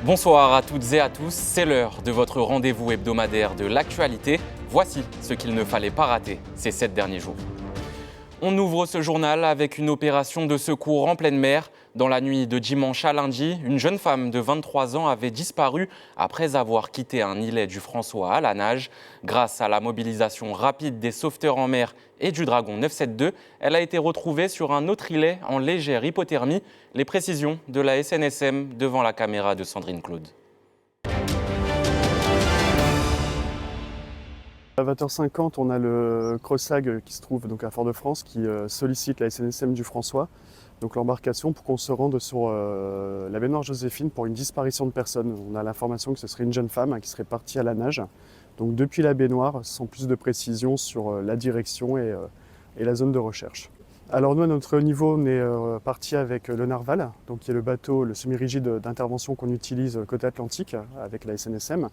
Bonsoir à toutes et à tous, c'est l'heure de votre rendez-vous hebdomadaire de l'actualité. Voici ce qu'il ne fallait pas rater ces 7 derniers jours. On ouvre ce journal avec une opération de secours en pleine mer. Dans la nuit de dimanche à lundi, une jeune femme de 23 ans avait disparu après avoir quitté un îlet du François à la nage. Grâce à la mobilisation rapide des sauveteurs en mer et du Dragon 972, elle a été retrouvée sur un autre îlet en légère hypothermie. Les précisions de la SNSM devant la caméra de Sandrine Claude. À 20h50, on a le CROSAG qui se trouve donc à Fort-de-France qui sollicite la SNSM du François, donc l'embarcation, pour qu'on se rende sur la baignoire Joséphine pour une disparition de personne. On a l'information que ce serait une jeune femme qui serait partie à la nage, donc depuis la baignoire, sans plus de précision sur la direction et la zone de recherche. Alors nous, à notre niveau, on est parti avec le Narval, donc qui est le bateau, le semi-rigide d'intervention qu'on utilise côté Atlantique avec la SNSM.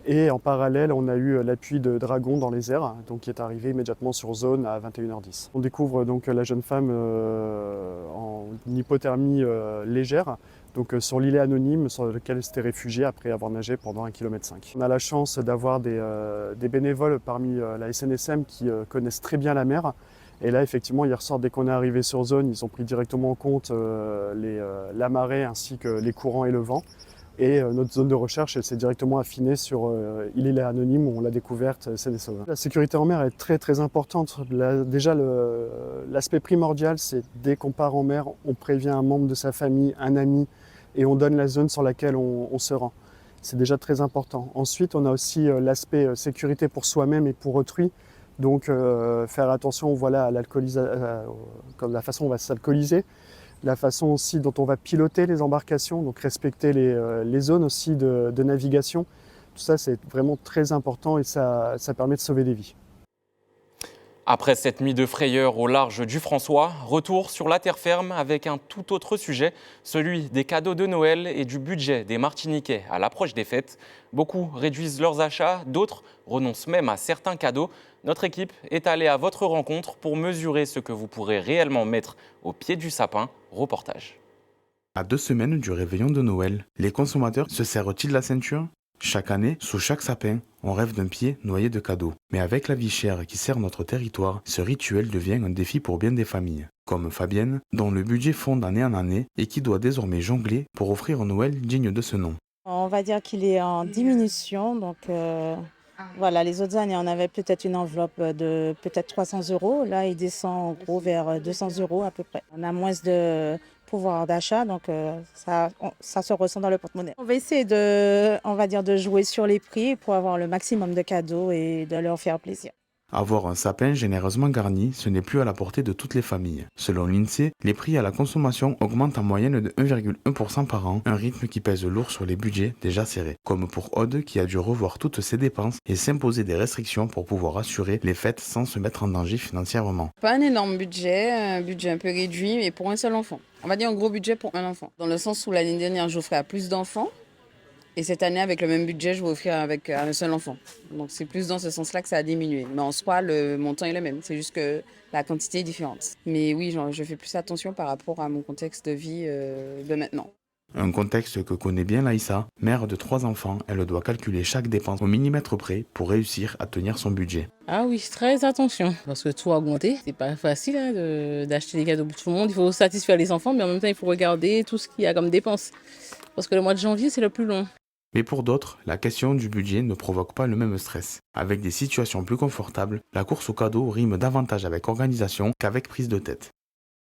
Et en parallèle, on a eu l'appui de Dragon dans les airs, donc qui est arrivé immédiatement sur zone à 21h10. On découvre donc la jeune femme en hypothermie légère, donc sur l'îlet anonyme sur lequel elle s'était réfugiée après avoir nagé pendant 1,5 km. On a la chance d'avoir des bénévoles parmi la SNSM qui connaissent très bien la mer. Et là, effectivement, hier soir, dès qu'on est arrivé sur zone, ils ont pris directement en compte la marée ainsi que les courants et le vent. Et notre zone de recherche, elle s'est directement affinée sur l'île anonyme où on l'a découverte, Seine-et-Sauveur. La sécurité en mer est très très importante. Déjà, l'aspect primordial, c'est dès qu'on part en mer, on prévient un membre de sa famille, un ami, et on donne la zone sur laquelle on se rend. C'est déjà très important. Ensuite, on a aussi l'aspect sécurité pour soi-même et pour autrui. Donc faire attention voilà, à la façon dont on va s'alcooliser, la façon aussi dont on va piloter les embarcations, donc respecter les zones aussi de navigation. Tout ça, c'est vraiment très important et ça permet de sauver des vies. Après cette nuit de frayeur au large du François, retour sur la terre ferme avec un tout autre sujet, celui des cadeaux de Noël et du budget des Martiniquais à l'approche des fêtes. Beaucoup réduisent leurs achats, d'autres renoncent même à certains cadeaux. Notre équipe est allée à votre rencontre pour mesurer ce que vous pourrez réellement mettre au pied du sapin. Reportage. À 2 semaines du réveillon de Noël, les consommateurs se serrent-ils la ceinture ? Chaque année, sous chaque sapin, on rêve d'un pied noyé de cadeaux. Mais avec la vie chère qui sert notre territoire, ce rituel devient un défi pour bien des familles. Comme Fabienne, dont le budget fond d'année en année et qui doit désormais jongler pour offrir un Noël digne de ce nom. On va dire qu'il est en diminution, donc voilà, les autres années on avait peut-être une enveloppe de peut-être 300 €, là il descend en gros vers 200 € à peu près. On a moins de pouvoir d'achat, donc ça se ressent dans le porte-monnaie. On va essayer de jouer sur les prix pour avoir le maximum de cadeaux et de leur faire plaisir. Avoir un sapin généreusement garni, ce n'est plus à la portée de toutes les familles. Selon l'INSEE, les prix à la consommation augmentent en moyenne de 1,1% par an, un rythme qui pèse lourd sur les budgets déjà serrés. Comme pour Aude qui a dû revoir toutes ses dépenses et s'imposer des restrictions pour pouvoir assurer les fêtes sans se mettre en danger financièrement. Pas un énorme budget, un budget un peu réduit, mais pour un seul enfant. On va dire un gros budget pour un enfant. Dans le sens où l'année dernière, j'offrais à plus d'enfants. Et cette année, avec le même budget, je vais offrir avec un seul enfant. Donc c'est plus dans ce sens-là que ça a diminué. Mais en soi, le montant est le même. C'est juste que la quantité est différente. Mais oui, je fais plus attention par rapport à mon contexte de vie de maintenant. Un contexte que connaît bien Laïssa, mère de 3 enfants, elle doit calculer chaque dépense au millimètre près pour réussir à tenir son budget. Ah oui, très attention, parce que tout a augmenté. C'est pas facile d'acheter des cadeaux pour tout le monde. Il faut satisfaire les enfants, mais en même temps, il faut regarder tout ce qu'il y a comme dépenses. Parce que le mois de janvier, c'est le plus long. Mais pour d'autres, la question du budget ne provoque pas le même stress. Avec des situations plus confortables, la course aux cadeaux rime davantage avec organisation qu'avec prise de tête.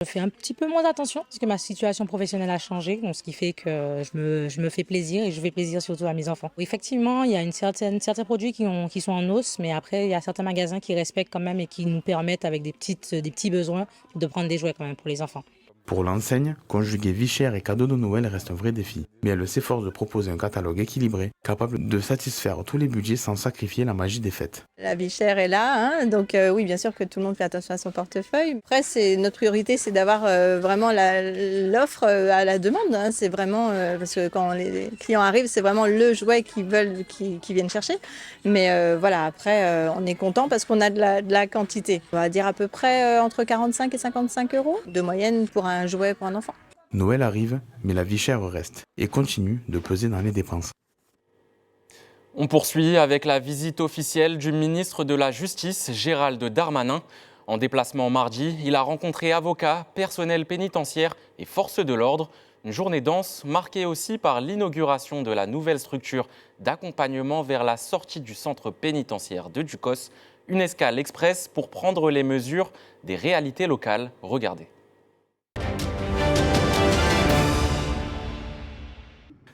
Je fais un petit peu moins attention parce que ma situation professionnelle a changé, donc ce qui fait que je me fais plaisir et je fais plaisir surtout à mes enfants. Effectivement, il y a certains produits qui sont en hausse, mais après il y a certains magasins qui respectent quand même et qui nous permettent avec des petits besoins de prendre des jouets quand même pour les enfants. Pour l'enseigne, conjuguer vie chère et cadeaux de Noël reste un vrai défi. Mais elle s'efforce de proposer un catalogue équilibré, capable de satisfaire tous les budgets sans sacrifier la magie des fêtes. La vie chère est là, donc oui, bien sûr que tout le monde fait attention à son portefeuille. Après, notre priorité, c'est d'avoir vraiment l'offre à la demande. C'est vraiment, parce que quand les clients arrivent, c'est vraiment le jouet qu'ils viennent chercher. Mais voilà, après, on est content parce qu'on a de la quantité. On va dire à peu près entre 45 et 55 € de moyenne pour un jouet pour un enfant. Noël arrive, mais la vie chère reste et continue de peser dans les dépenses. On poursuit avec la visite officielle du ministre de la Justice, Gérald Darmanin. En déplacement mardi, il a rencontré avocats, personnel pénitentiaire et forces de l'ordre. Une journée dense marquée aussi par l'inauguration de la nouvelle structure d'accompagnement vers la sortie du centre pénitentiaire de Ducos. Une escale express pour prendre les mesures des réalités locales. Regardez.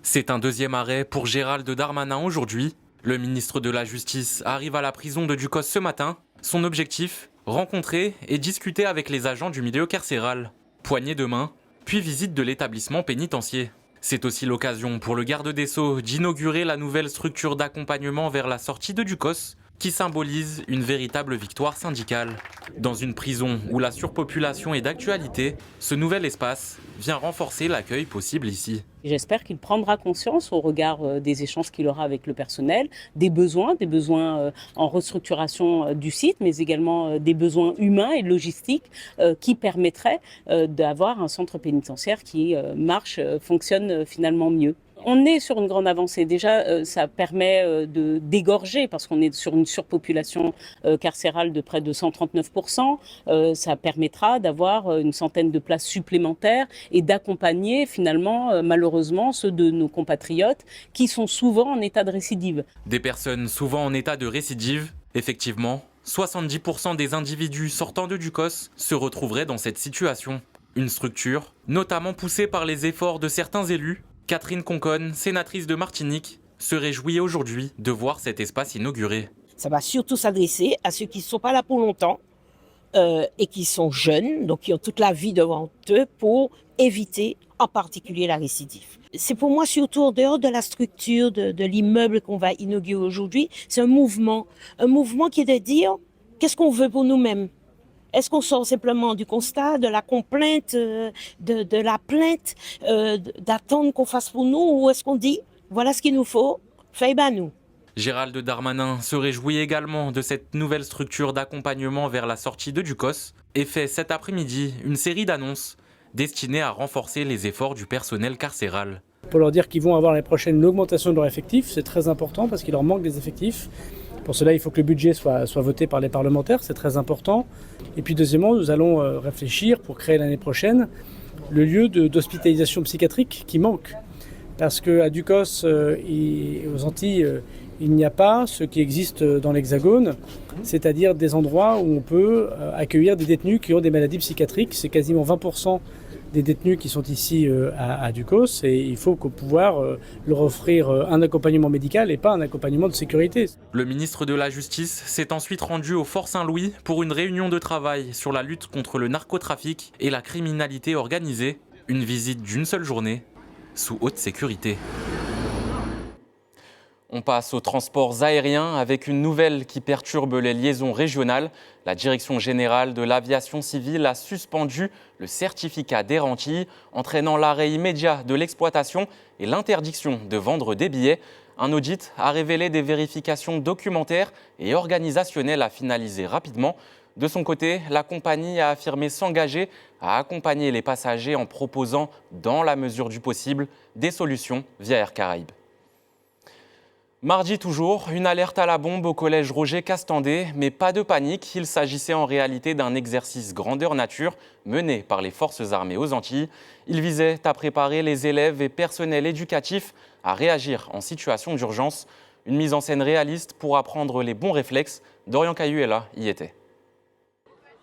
C'est un deuxième arrêt pour Gérald Darmanin aujourd'hui. Le ministre de la Justice arrive à la prison de Ducos ce matin. Son objectif, rencontrer et discuter avec les agents du milieu carcéral. Poignée de main, puis visite de l'établissement pénitentiaire. C'est aussi l'occasion pour le garde des Sceaux d'inaugurer la nouvelle structure d'accompagnement vers la sortie de Ducos, qui symbolise une véritable victoire syndicale. Dans une prison où la surpopulation est d'actualité, ce nouvel espace vient renforcer l'accueil possible ici. J'espère qu'il prendra conscience au regard des échanges qu'il aura avec le personnel, des besoins en restructuration du site, mais également des besoins humains et logistiques qui permettraient d'avoir un centre pénitentiaire qui fonctionne finalement mieux. On est sur une grande avancée. Déjà, ça permet d'égorger, parce qu'on est sur une surpopulation carcérale de près de 139%. Ça permettra d'avoir une centaine de places supplémentaires et d'accompagner finalement, malheureusement, ceux de nos compatriotes qui sont souvent en état de récidive. Des personnes souvent en état de récidive, effectivement, 70% des individus sortant de Ducos se retrouveraient dans cette situation. Une structure, notamment poussée par les efforts de certains élus. Catherine Conconne, sénatrice de Martinique, se réjouit aujourd'hui de voir cet espace inauguré. Ça va surtout s'adresser à ceux qui ne sont pas là pour longtemps et qui sont jeunes, donc qui ont toute la vie devant eux pour éviter en particulier la récidive. C'est pour moi surtout en dehors de la structure de l'immeuble qu'on va inaugurer aujourd'hui, c'est un mouvement qui est de dire qu'est-ce qu'on veut pour nous-mêmes. Est-ce qu'on sort simplement du constat, de la complainte, de la plainte, d'attendre qu'on fasse pour nous, ou est-ce qu'on dit, voilà ce qu'il nous faut, fais ben nous. Gérald Darmanin se réjouit également de cette nouvelle structure d'accompagnement vers la sortie de Ducos et fait cet après-midi une série d'annonces destinées à renforcer les efforts du personnel carcéral. Pour leur dire qu'ils vont avoir l'année prochaine une augmentation de leur effectif, c'est très important parce qu'il leur manque des effectifs. Pour cela, il faut que le budget soit voté par les parlementaires, c'est très important. Et puis deuxièmement, nous allons réfléchir pour créer l'année prochaine le lieu d'hospitalisation psychiatrique qui manque. Parce qu'à Ducos et aux Antilles, il n'y a pas ce qui existe dans l'Hexagone, c'est-à-dire des endroits où on peut accueillir des détenus qui ont des maladies psychiatriques. C'est quasiment 20% des détenus qui sont ici à Ducos et il faut pouvoir leur offrir un accompagnement médical et pas un accompagnement de sécurité. Le ministre de la Justice s'est ensuite rendu au Fort Saint-Louis pour une réunion de travail sur la lutte contre le narcotrafic et la criminalité organisée. Une visite d'une seule journée, sous haute sécurité. On passe aux transports aériens avec une nouvelle qui perturbe les liaisons régionales. La Direction générale de l'aviation civile a suspendu le certificat d'Air Antilles, entraînant l'arrêt immédiat de l'exploitation et l'interdiction de vendre des billets. Un audit a révélé des vérifications documentaires et organisationnelles à finaliser rapidement. De son côté, la compagnie a affirmé s'engager à accompagner les passagers en proposant, dans la mesure du possible, des solutions via Air Caraïbes. Mardi toujours, une alerte à la bombe au collège Roger Castandé, mais pas de panique, il s'agissait en réalité d'un exercice grandeur nature mené par les forces armées aux Antilles. Il visait à préparer les élèves et personnels éducatifs à réagir en situation d'urgence. Une mise en scène réaliste pour apprendre les bons réflexes. Dorian Cayuela y était.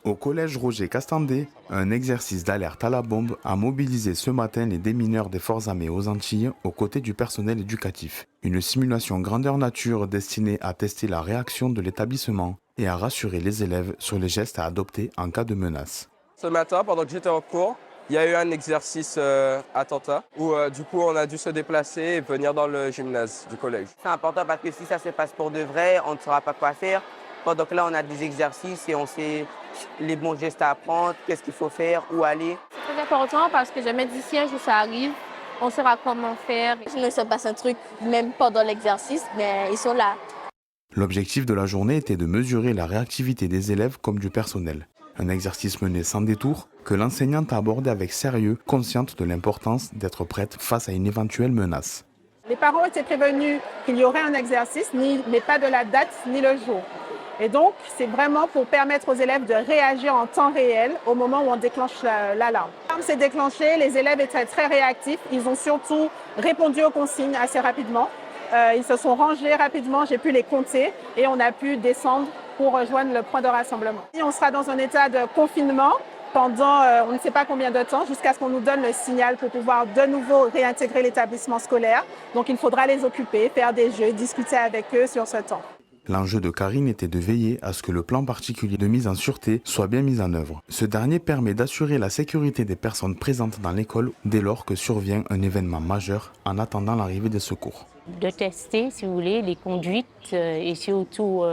Au collège Roger Castandé, un exercice d'alerte à la bombe a mobilisé ce matin les démineurs des forces armées aux Antilles aux côtés du personnel éducatif. Une simulation grandeur nature destinée à tester la réaction de l'établissement et à rassurer les élèves sur les gestes à adopter en cas de menace. Ce matin, pendant que j'étais en cours, il y a eu un exercice attentat où du coup on a dû se déplacer et venir dans le gymnase du collège. C'est important parce que si ça se passe pour de vrai, on ne saura pas quoi faire. Pendant que là, on a des exercices et on sait les bons gestes à apprendre, qu'est-ce qu'il faut faire, où aller. C'est très important parce que jamais d'ici un jour ça arrive, on saura comment faire. Sinon, il se passe un truc, même pendant l'exercice, mais ils sont là. L'objectif de la journée était de mesurer la réactivité des élèves comme du personnel. Un exercice mené sans détour, que l'enseignante a abordé avec sérieux, consciente de l'importance d'être prête face à une éventuelle menace. Les parents étaient prévenus qu'il y aurait un exercice, mais pas de la date ni le jour. Et donc, c'est vraiment pour permettre aux élèves de réagir en temps réel au moment où on déclenche l'alarme. L'alarme s'est déclenchée, les élèves étaient très réactifs. Ils ont surtout répondu aux consignes assez rapidement. Ils se sont rangés rapidement, j'ai pu les compter et on a pu descendre pour rejoindre le point de rassemblement. Et on sera dans un état de confinement pendant on ne sait pas combien de temps, jusqu'à ce qu'on nous donne le signal pour pouvoir de nouveau réintégrer l'établissement scolaire. Donc il faudra les occuper, faire des jeux, discuter avec eux sur ce temps. L'enjeu de Karine était de veiller à ce que le plan particulier de mise en sûreté soit bien mis en œuvre. Ce dernier permet d'assurer la sécurité des personnes présentes dans l'école dès lors que survient un événement majeur en attendant l'arrivée des secours. De tester, si vous voulez, les conduites et surtout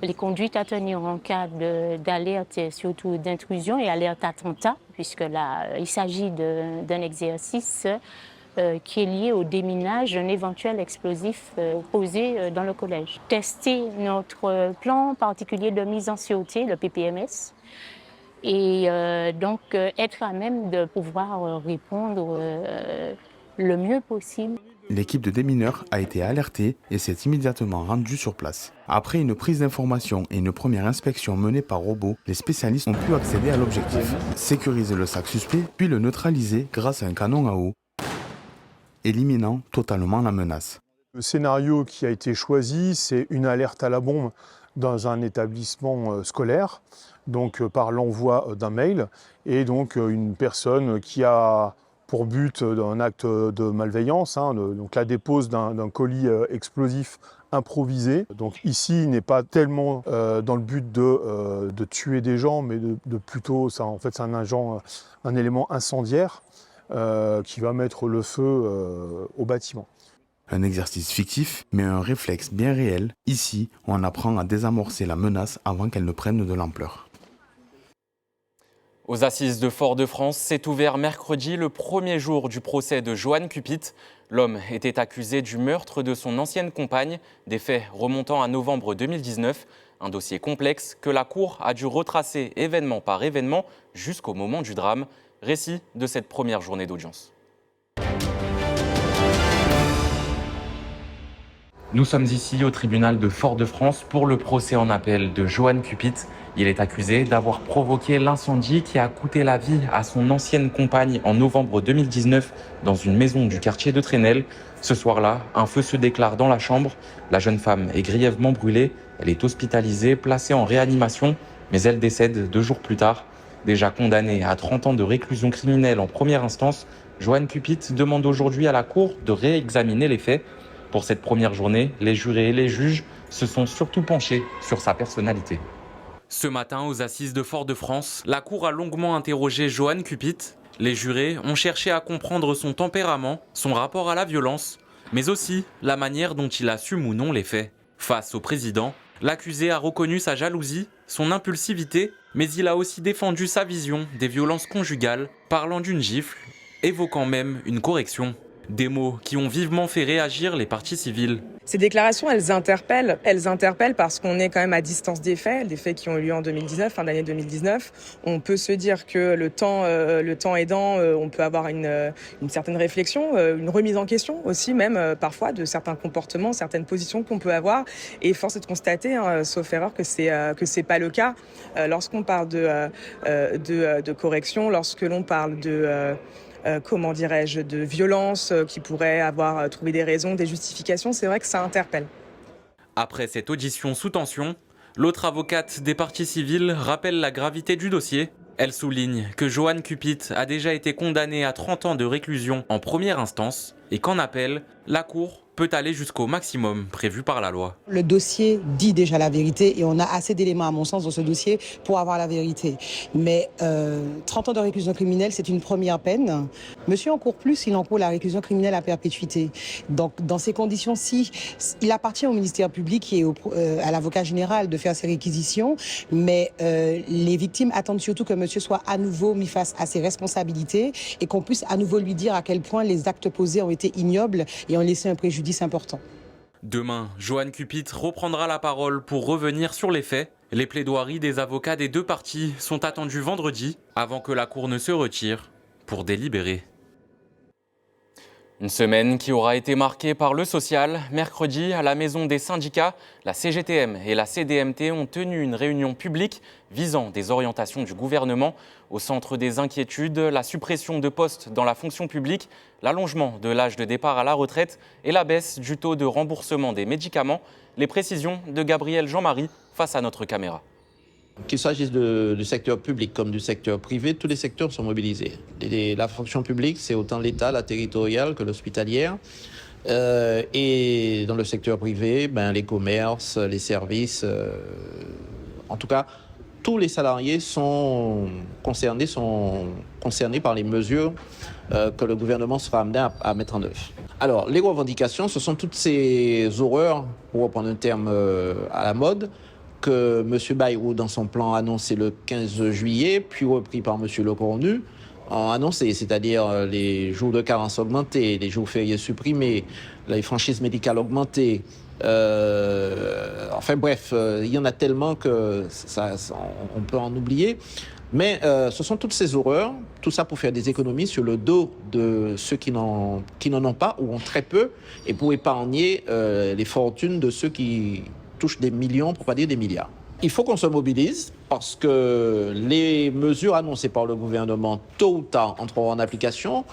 les conduites à tenir en cas d'alerte et surtout d'intrusion et alerte attentat, puisque là, il s'agit d'un exercice qui est lié au déminage d'un éventuel explosif posé dans le collège. Tester notre plan particulier de mise en sûreté, le PPMS, et donc être à même de pouvoir répondre le mieux possible. L'équipe de démineurs a été alertée et s'est immédiatement rendue sur place. Après une prise d'information et une première inspection menée par robot, les spécialistes ont pu accéder à l'objectif. Sécuriser le sac suspect, puis le neutraliser grâce à un canon à eau, éliminant totalement la menace. Le scénario qui a été choisi, c'est une alerte à la bombe dans un établissement scolaire, donc par l'envoi d'un mail, et donc une personne qui a pour but d'un acte de malveillance, donc la dépose d'un colis explosif improvisé. Donc ici, il n'est pas tellement dans le but de tuer des gens, mais de plutôt, en fait, c'est un élément incendiaire qui va mettre le feu au bâtiment. Un exercice fictif, mais un réflexe bien réel. Ici, on apprend à désamorcer la menace avant qu'elle ne prenne de l'ampleur. Aux assises de Fort-de-France s'est ouvert mercredi le premier jour du procès de Johan Cupit. L'homme était accusé du meurtre de son ancienne compagne, des faits remontant à novembre 2019. Un dossier complexe que la Cour a dû retracer événement par événement jusqu'au moment du drame. Récit de cette première journée d'audience. Nous sommes ici au tribunal de Fort-de-France pour le procès en appel de Johan Cupit. Il est accusé d'avoir provoqué l'incendie qui a coûté la vie à son ancienne compagne en novembre 2019 dans une maison du quartier de Trenel. Ce soir-là, un feu se déclare dans la chambre. La jeune femme est grièvement brûlée. Elle est hospitalisée, placée en réanimation, mais elle décède 2 jours plus tard. Déjà condamné à 30 ans de réclusion criminelle en première instance, Johan Cupit demande aujourd'hui à la Cour de réexaminer les faits. Pour cette première journée, les jurés et les juges se sont surtout penchés sur sa personnalité. Ce matin, aux assises de Fort-de-France, la Cour a longuement interrogé Johan Cupit. Les jurés ont cherché à comprendre son tempérament, son rapport à la violence, mais aussi la manière dont il assume ou non les faits. Face au président, l'accusé a reconnu sa jalousie, son impulsivité, mais il a aussi défendu sa vision des violences conjugales, parlant d'une gifle, évoquant même une correction. Des mots qui ont vivement fait réagir les parties civiles. Ces déclarations, elles interpellent parce qu'on est quand même à distance des faits qui ont eu lieu en 2019, fin d'année 2019. On peut se dire que le temps aidant, on peut avoir une certaine réflexion, une remise en question aussi même parfois de certains comportements, certaines positions qu'on peut avoir. Et force est de constater, sauf erreur, que c'est pas le cas. Lorsqu'on parle de correction, lorsque l'on parle de violence qui pourrait avoir trouvé des raisons, des justifications, c'est vrai que ça interpelle. Après cette audition sous tension, l'autre avocate des parties civiles rappelle la gravité du dossier. Elle souligne que Johan Cupit a déjà été condamné à 30 ans de réclusion en première instance et qu'en appel, la Cour peut aller jusqu'au maximum prévu par la loi. Le dossier dit déjà la vérité et on a assez d'éléments à mon sens dans ce dossier pour avoir la vérité. Mais 30 ans de réclusion criminelle, c'est une première peine. Monsieur encourt plus, il encourt la réclusion criminelle à perpétuité. Donc dans ces conditions-ci, il appartient au ministère public et à l'avocat général de faire ses réquisitions, mais les victimes attendent surtout que monsieur soit à nouveau mis face à ses responsabilités et qu'on puisse à nouveau lui dire à quel point les actes posés ont été ignobles et ont laissé un préjudice important. Demain, Johan Cupit reprendra la parole pour revenir sur les faits. Les plaidoiries des avocats des deux parties sont attendues vendredi avant que la Cour ne se retire pour délibérer. Une semaine qui aura été marquée par le social. Mercredi, à la Maison des syndicats, la CGTM et la CDMT ont tenu une réunion publique visant des orientations du gouvernement. Au centre des inquiétudes, la suppression de postes dans la fonction publique, l'allongement de l'âge de départ à la retraite et la baisse du taux de remboursement des médicaments. Les précisions de Gabriel Jean-Marie face à notre caméra. Qu'il s'agisse du secteur public comme du secteur privé, tous les secteurs sont mobilisés. La fonction publique, c'est autant l'État, la territoriale que l'hospitalière. Et dans le secteur privé, les commerces, les services, en tout cas, tous les salariés sont concernés par les mesures que le gouvernement sera amené à mettre en œuvre. Alors, les revendications, ce sont toutes ces horreurs, pour reprendre un terme à la mode, que M. Bayrou, dans son plan annoncé le 15 juillet, puis repris par M. Lecornu, a annoncé, c'est-à-dire les jours de carence augmentés, les jours fériés supprimés, les franchises médicales augmentées. Enfin bref, il y en a tellement que on peut en oublier. Mais ce sont toutes ces horreurs, tout ça pour faire des économies sur le dos de ceux qui n'en ont pas ou ont très peu, et pour épargner les fortunes de ceux qui touchent des millions, pour pas dire des milliards. Il faut qu'on se mobilise parce que les mesures annoncées par le gouvernement, tôt ou tard, entreront en application.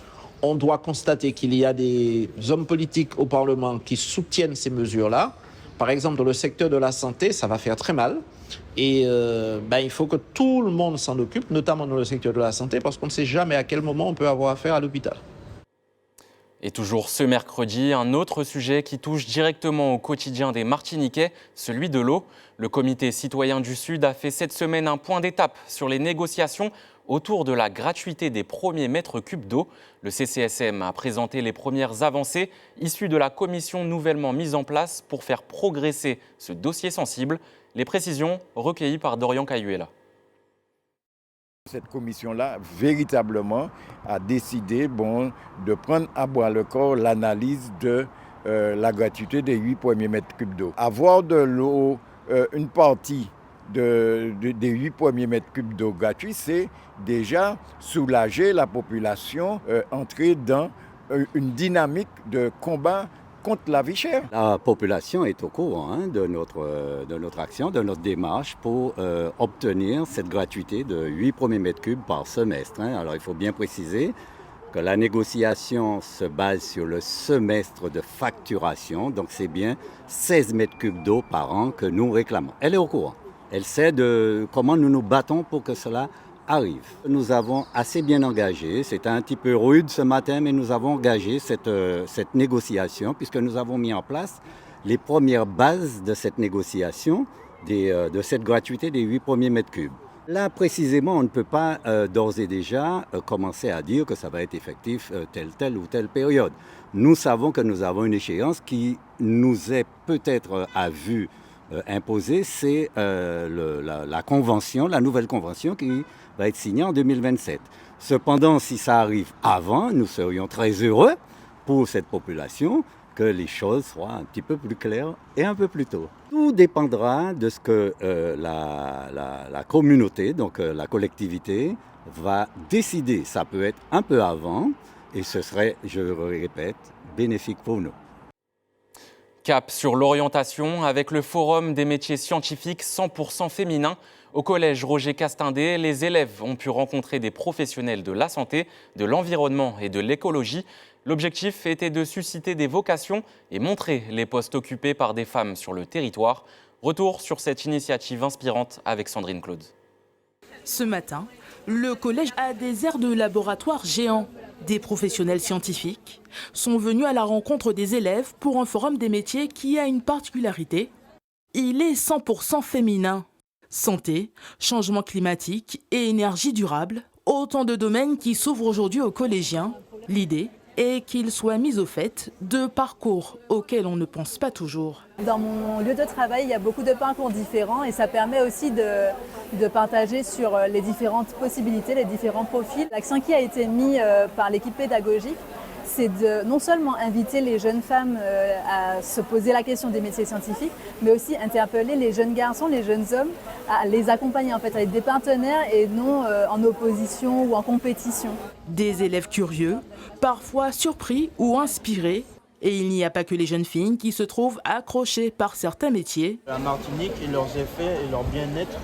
On doit constater qu'il y a des hommes politiques au Parlement qui soutiennent ces mesures-là. Par exemple, dans le secteur de la santé, ça va faire très mal. Et il faut que tout le monde s'en occupe, notamment dans le secteur de la santé, parce qu'on ne sait jamais à quel moment on peut avoir affaire à l'hôpital. Et toujours ce mercredi, un autre sujet qui touche directement au quotidien des Martiniquais, celui de l'eau. Le Comité citoyen du Sud a fait cette semaine un point d'étape sur les négociations autour de la gratuité des premiers mètres cubes d'eau. Le CCSM a présenté les premières avancées issues de la commission nouvellement mise en place pour faire progresser ce dossier sensible. Les précisions recueillies par Dorian Cayuela. Cette commission-là, véritablement, a décidé de prendre à bras le corps l'analyse de la gratuité des 8 premiers mètres cubes d'eau. Avoir de l'eau, une partie des 8 premiers mètres cubes d'eau gratuits, c'est déjà soulager la population, entrer dans une dynamique de combat contre la vie chère. La population est au courant de notre action, de notre démarche pour obtenir cette gratuité de 8 premiers mètres cubes par semestre. Alors il faut bien préciser que la négociation se base sur le semestre de facturation, donc c'est bien 16 mètres cubes d'eau par an que nous réclamons. Elle est au courant, elle sait de comment nous nous battons pour que cela arrive. Nous avons assez bien engagé, c'était un petit peu rude ce matin, mais nous avons engagé cette négociation puisque nous avons mis en place les premières bases de cette négociation, de cette gratuité des 8 premiers mètres cubes. Là, précisément, on ne peut pas d'ores et déjà commencer à dire que ça va être effectif telle ou telle période. Nous savons que nous avons une échéance qui nous est peut-être à vue imposée, c'est la convention, la nouvelle convention qui va être signée en 2027. Cependant, si ça arrive avant, nous serions très heureux pour cette population que les choses soient un petit peu plus claires et un peu plus tôt. Tout dépendra de ce que la communauté, donc la collectivité, va décider. Ça peut être un peu avant et ce serait, je le répète, bénéfique pour nous. Cap sur l'orientation avec le Forum des métiers scientifiques 100% féminins. Au collège Roger Castindé, les élèves ont pu rencontrer des professionnels de la santé, de l'environnement et de l'écologie. L'objectif était de susciter des vocations et montrer les postes occupés par des femmes sur le territoire. Retour sur cette initiative inspirante avec Sandrine Claude. Ce matin, le collège a des aires de laboratoire géants. Des professionnels scientifiques sont venus à la rencontre des élèves pour un forum des métiers qui a une particularité. Il est 100% féminin. Santé, changement climatique et énergie durable, autant de domaines qui s'ouvrent aujourd'hui aux collégiens. L'idée est qu'ils soient mis au fait de parcours auxquels on ne pense pas toujours. Dans mon lieu de travail, il y a beaucoup de parcours différents et ça permet aussi de partager sur les différentes possibilités, les différents profils. L'accent qui a été mis par l'équipe pédagogique, c'est de non seulement inviter les jeunes femmes à se poser la question des métiers scientifiques, mais aussi interpeller les jeunes garçons, les jeunes hommes, à les accompagner en fait, à être des partenaires et non en opposition ou en compétition. Des élèves curieux, parfois surpris ou inspirés. Et il n'y a pas que les jeunes filles qui se trouvent accrochées par certains métiers. La Martinique et leurs effets et leur bien-être.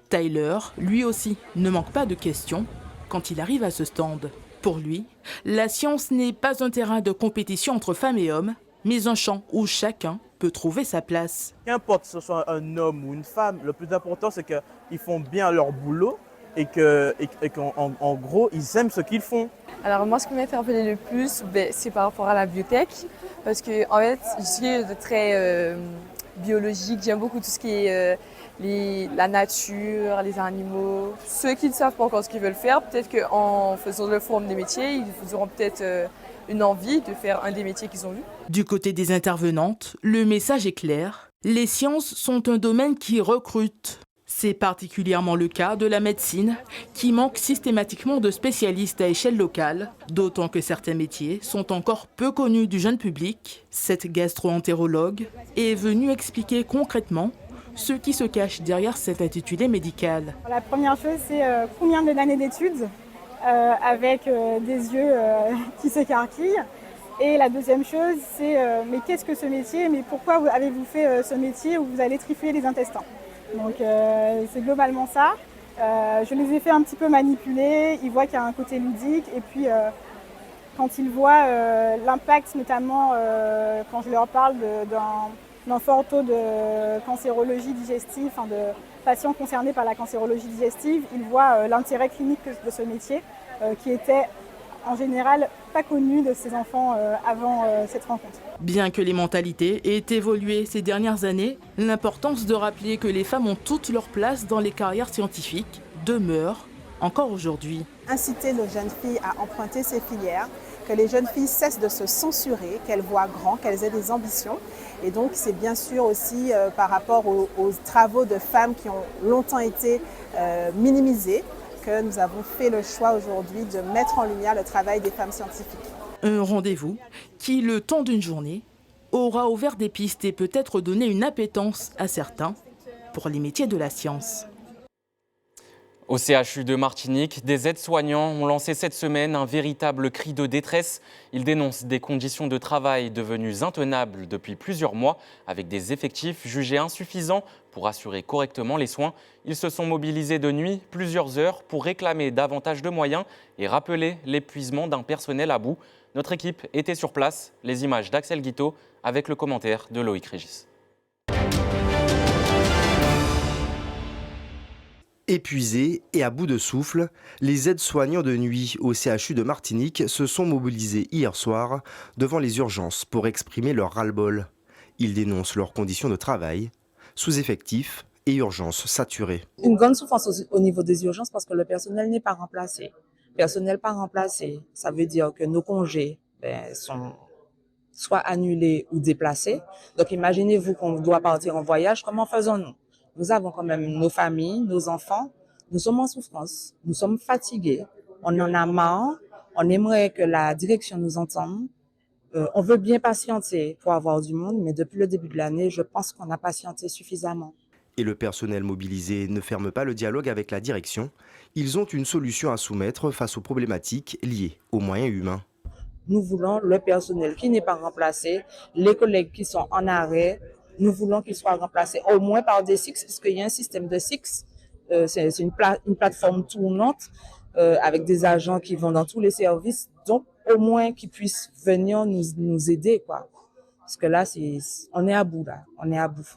Tyler, lui aussi, ne manque pas de questions quand il arrive à ce stand. Pour lui, la science n'est pas un terrain de compétition entre femmes et hommes, mais un champ où chacun peut trouver sa place. Qu'importe que ce soit un homme ou une femme, le plus important c'est qu'ils font bien leur boulot et qu'en gros ils aiment ce qu'ils font. Alors moi ce qui m'a interpellé le plus, c'est par rapport à la biotech, parce que en fait je suis très biologique, j'aime beaucoup tout ce qui est la nature, les animaux. Ceux qui ne savent pas encore ce qu'ils veulent faire, peut-être qu'en faisant le forum des métiers, ils auront peut-être une envie de faire un des métiers qu'ils ont vu. Du côté des intervenantes, le message est clair. Les sciences sont un domaine qui recrute. C'est particulièrement le cas de la médecine, qui manque systématiquement de spécialistes à échelle locale, d'autant que certains métiers sont encore peu connus du jeune public. Cette gastro-entérologue est venue expliquer concrètement ce qui se cache derrière cet intitulé médical. La première chose, c'est combien d'années d'études avec des yeux qui s'écarquillent. Et la deuxième chose, c'est mais qu'est-ce que ce métier? Mais pourquoi avez-vous fait ce métier où vous allez trifouiller les intestins? Donc c'est globalement ça. Je les ai fait un petit peu manipuler, ils voient qu'il y a un côté ludique et puis quand ils voient l'impact notamment quand je leur parle d'un fort taux de cancérologie digestive, enfin de patients concernés par la cancérologie digestive, ils voient l'intérêt clinique de ce métier qui était en général pas connu de ces enfants avant cette rencontre. Bien que les mentalités aient évolué ces dernières années, l'importance de rappeler que les femmes ont toute leur place dans les carrières scientifiques demeure encore aujourd'hui. Inciter nos jeunes filles à emprunter ces filières, que les jeunes filles cessent de se censurer, qu'elles voient grand, qu'elles aient des ambitions. Et donc c'est bien sûr aussi par rapport aux travaux de femmes qui ont longtemps été minimisés, que nous avons fait le choix aujourd'hui de mettre en lumière le travail des femmes scientifiques. Un rendez-vous qui, le temps d'une journée, aura ouvert des pistes et peut-être donné une appétence à certains pour les métiers de la science. Au CHU de Martinique, des aides-soignants ont lancé cette semaine un véritable cri de détresse. Ils dénoncent des conditions de travail devenues intenables depuis plusieurs mois, avec des effectifs jugés insuffisants pour assurer correctement les soins. Ils se sont mobilisés de nuit plusieurs heures pour réclamer davantage de moyens et rappeler l'épuisement d'un personnel à bout. Notre équipe était sur place. Les images d'Axel Guiteau avec le commentaire de Loïc Régis. Épuisés et à bout de souffle, les aides-soignants de nuit au CHU de Martinique se sont mobilisés hier soir devant les urgences pour exprimer leur ras-le-bol. Ils dénoncent leurs conditions de travail, sous-effectifs et urgences saturées. Une grande souffrance au niveau des urgences parce que le personnel n'est pas remplacé. Personnel pas remplacé, ça veut dire que nos congés sont soit annulés ou déplacés. Donc imaginez-vous qu'on doit partir en voyage, comment faisons-nous? Nous avons quand même nos familles, nos enfants. Nous sommes en souffrance. Nous sommes fatigués. On en a marre. On aimerait que la direction nous entende. On veut bien patienter pour avoir du monde, mais depuis le début de l'année, je pense qu'on a patienté suffisamment. Et le personnel mobilisé ne ferme pas le dialogue avec la direction. Ils ont une solution à soumettre face aux problématiques liées aux moyens humains. Nous voulons le personnel qui n'est pas remplacé, les collègues qui sont en arrêt. Nous voulons qu'ils soient remplacés au moins par des SIX, parce qu'il y a un système de SIX. C'est une plateforme tournante avec des agents qui vont dans tous les services. Donc, au moins qu'ils puissent venir nous aider, quoi. Parce que là, on est à bout, là. On est à bout.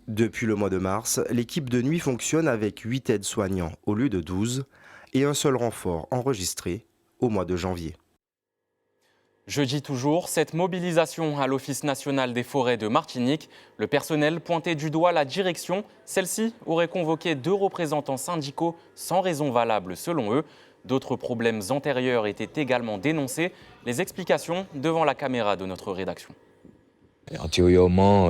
Depuis le mois de mars, l'équipe de nuit fonctionne avec 8 aides-soignants au lieu de 12 et un seul renfort enregistré au mois de janvier. Jeudi toujours, cette mobilisation à l'Office national des forêts de Martinique, le personnel pointait du doigt la direction. Celle-ci aurait convoqué 2 représentants syndicaux sans raison valable selon eux. D'autres problèmes antérieurs étaient également dénoncés. Les explications devant la caméra de notre rédaction. Antérieurement,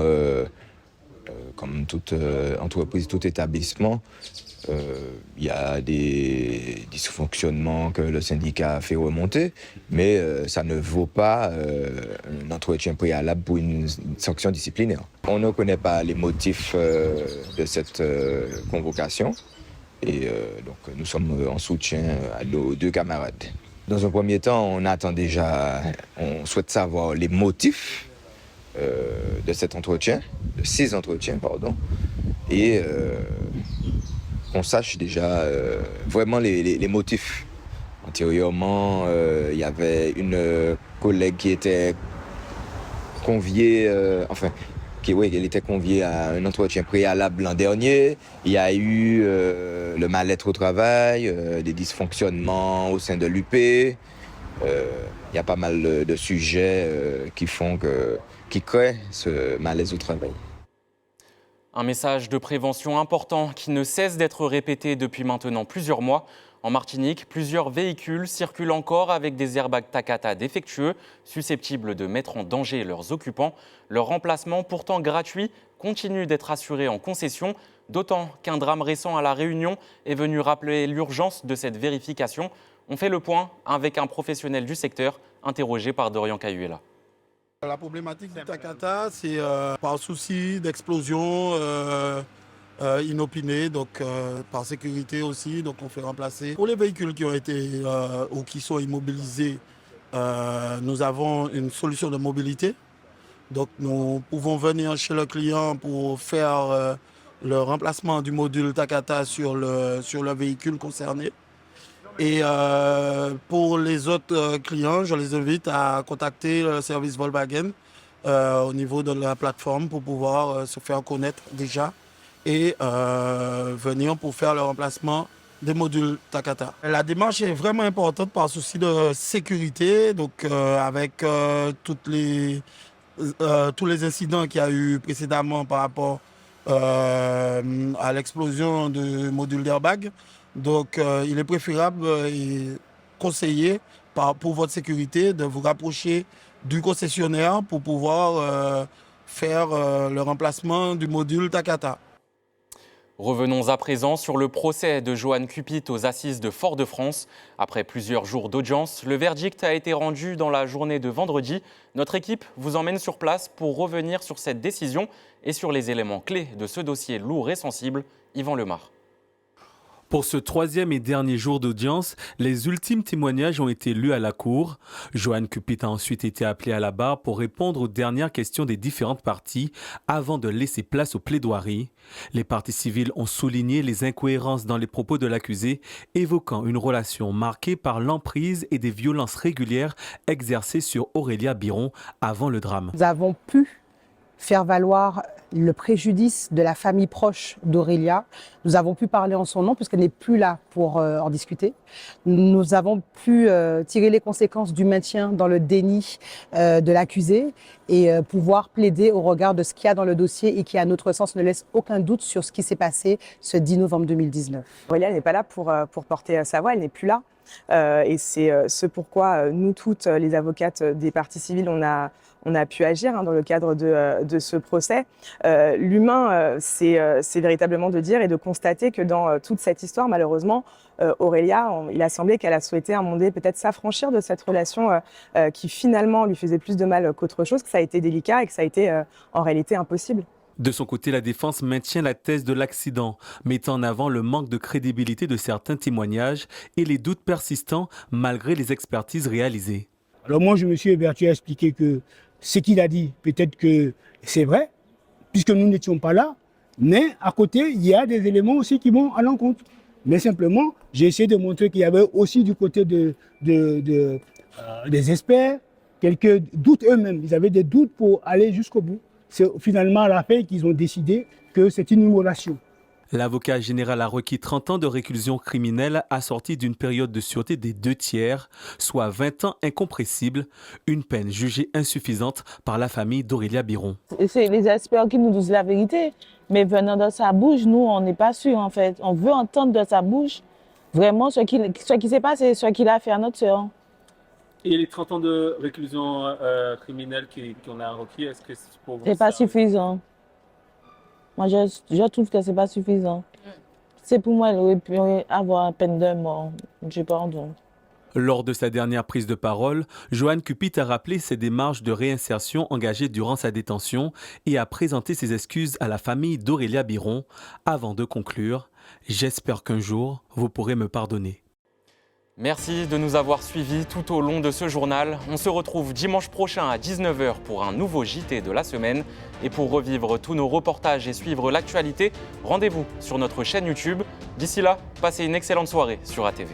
comme toute entreprise, tout établissement, Il y a des dysfonctionnements que le syndicat a fait remonter, mais ça ne vaut pas un entretien préalable pour une sanction disciplinaire. On ne connaît pas les motifs de cette convocation et donc nous sommes en soutien à nos deux camarades. Dans un premier temps, on souhaite savoir les motifs de cet entretien, de ces entretiens, pardon, et qu'on sache déjà vraiment les motifs. Antérieurement, il y avait une collègue qui était conviée, elle était conviée à un entretien préalable l'an dernier. Il y a eu le mal-être au travail, des dysfonctionnements au sein de l'UP. Il y a pas mal de sujets qui créent ce malaise au travail. Un message de prévention important qui ne cesse d'être répété depuis maintenant plusieurs mois. En Martinique, plusieurs véhicules circulent encore avec des airbags Takata défectueux, susceptibles de mettre en danger leurs occupants. Leur remplacement, pourtant gratuit, continue d'être assuré en concession, d'autant qu'un drame récent à La Réunion est venu rappeler l'urgence de cette vérification. On fait le point avec un professionnel du secteur, interrogé par Dorian Cayuela. La problématique du Takata, c'est par souci d'explosion inopinée, donc par sécurité aussi, donc on fait remplacer. Pour les véhicules qui ont été ou qui sont immobilisés, nous avons une solution de mobilité. Donc nous pouvons venir chez le client pour faire le remplacement du module Takata sur le véhicule concerné. Et pour les autres clients, je les invite à contacter le service Volkswagen au niveau de la plateforme pour pouvoir se faire connaître déjà et venir pour faire le remplacement des modules Takata. La démarche est vraiment importante par souci de sécurité, donc avec tous les incidents qu'il y a eu précédemment par rapport à l'explosion de modules d'airbag. Donc, il est préférable et conseillé pour votre sécurité de vous rapprocher du concessionnaire pour pouvoir faire le remplacement du module Takata. Revenons à présent sur le procès de Johan Cupit aux assises de Fort-de-France. Après plusieurs jours d'audience, le verdict a été rendu dans la journée de vendredi. Notre équipe vous emmène sur place pour revenir sur cette décision et sur les éléments clés de ce dossier lourd et sensible. Yvan Lemar. Pour ce troisième et dernier jour d'audience, les ultimes témoignages ont été lus à la cour. Johan Cupit a ensuite été appelé à la barre pour répondre aux dernières questions des différentes parties avant de laisser place aux plaidoiries. Les parties civiles ont souligné les incohérences dans les propos de l'accusé, évoquant une relation marquée par l'emprise et des violences régulières exercées sur Aurélia Biron avant le drame. Nous avons pu faire valoir le préjudice de la famille proche d'Aurélia. Nous avons pu parler en son nom puisqu'elle n'est plus là pour en discuter. Nous avons pu tirer les conséquences du maintien dans le déni de l'accusé et pouvoir plaider au regard de ce qu'il y a dans le dossier et qui, à notre sens, ne laisse aucun doute sur ce qui s'est passé ce 10 novembre 2019. Aurélia n'est pas là pour porter sa voix, elle n'est plus là. Et c'est ce pourquoi nous toutes, les avocates des parties civiles, on a pu agir dans le cadre de ce procès. L'humain, c'est véritablement de dire et de constater que dans toute cette histoire, malheureusement, Aurélia, il a semblé qu'elle a souhaité à un moment donné peut-être s'affranchir de cette relation qui finalement lui faisait plus de mal qu'autre chose, que ça a été délicat et que ça a été en réalité impossible. De son côté, la défense maintient la thèse de l'accident, mettant en avant le manque de crédibilité de certains témoignages et les doutes persistants malgré les expertises réalisées. Alors moi, je me suis évertué à expliquer que ce qu'il a dit, peut-être que c'est vrai, puisque nous n'étions pas là, mais à côté, il y a des éléments aussi qui vont à l'encontre. Mais simplement, j'ai essayé de montrer qu'il y avait aussi du côté des experts quelques doutes eux-mêmes. Ils avaient des doutes pour aller jusqu'au bout. C'est finalement à la fin qu'ils ont décidé que c'est une immolation. L'avocat général a requis 30 ans de réclusion criminelle assortie d'une période de sûreté des 2/3, soit 20 ans incompressibles, une peine jugée insuffisante par la famille d'Aurélia Biron. C'est les experts qui nous disent la vérité, mais venant de sa bouche, nous, on n'est pas sûr en fait. On veut entendre de sa bouche vraiment ce qui s'est passé, ce qu'il a fait à notre sœur. Et les 30 ans de réclusion criminelle qu'on a requis, est-ce que c'est pour vous? C'est pas suffisant. Moi, je trouve que c'est pas suffisant. C'est pour moi, elle aurait pu avoir peine de mort. Je pardonne. Lors de sa dernière prise de parole, Joanne Cupit a rappelé ses démarches de réinsertion engagées durant sa détention et a présenté ses excuses à la famille d'Aurélia Biron avant de conclure « J'espère qu'un jour, vous pourrez me pardonner ». Merci de nous avoir suivis tout au long de ce journal. On se retrouve dimanche prochain à 19h pour un nouveau JT de la semaine. Et pour revivre tous nos reportages et suivre l'actualité, rendez-vous sur notre chaîne YouTube. D'ici là, passez une excellente soirée sur ATV.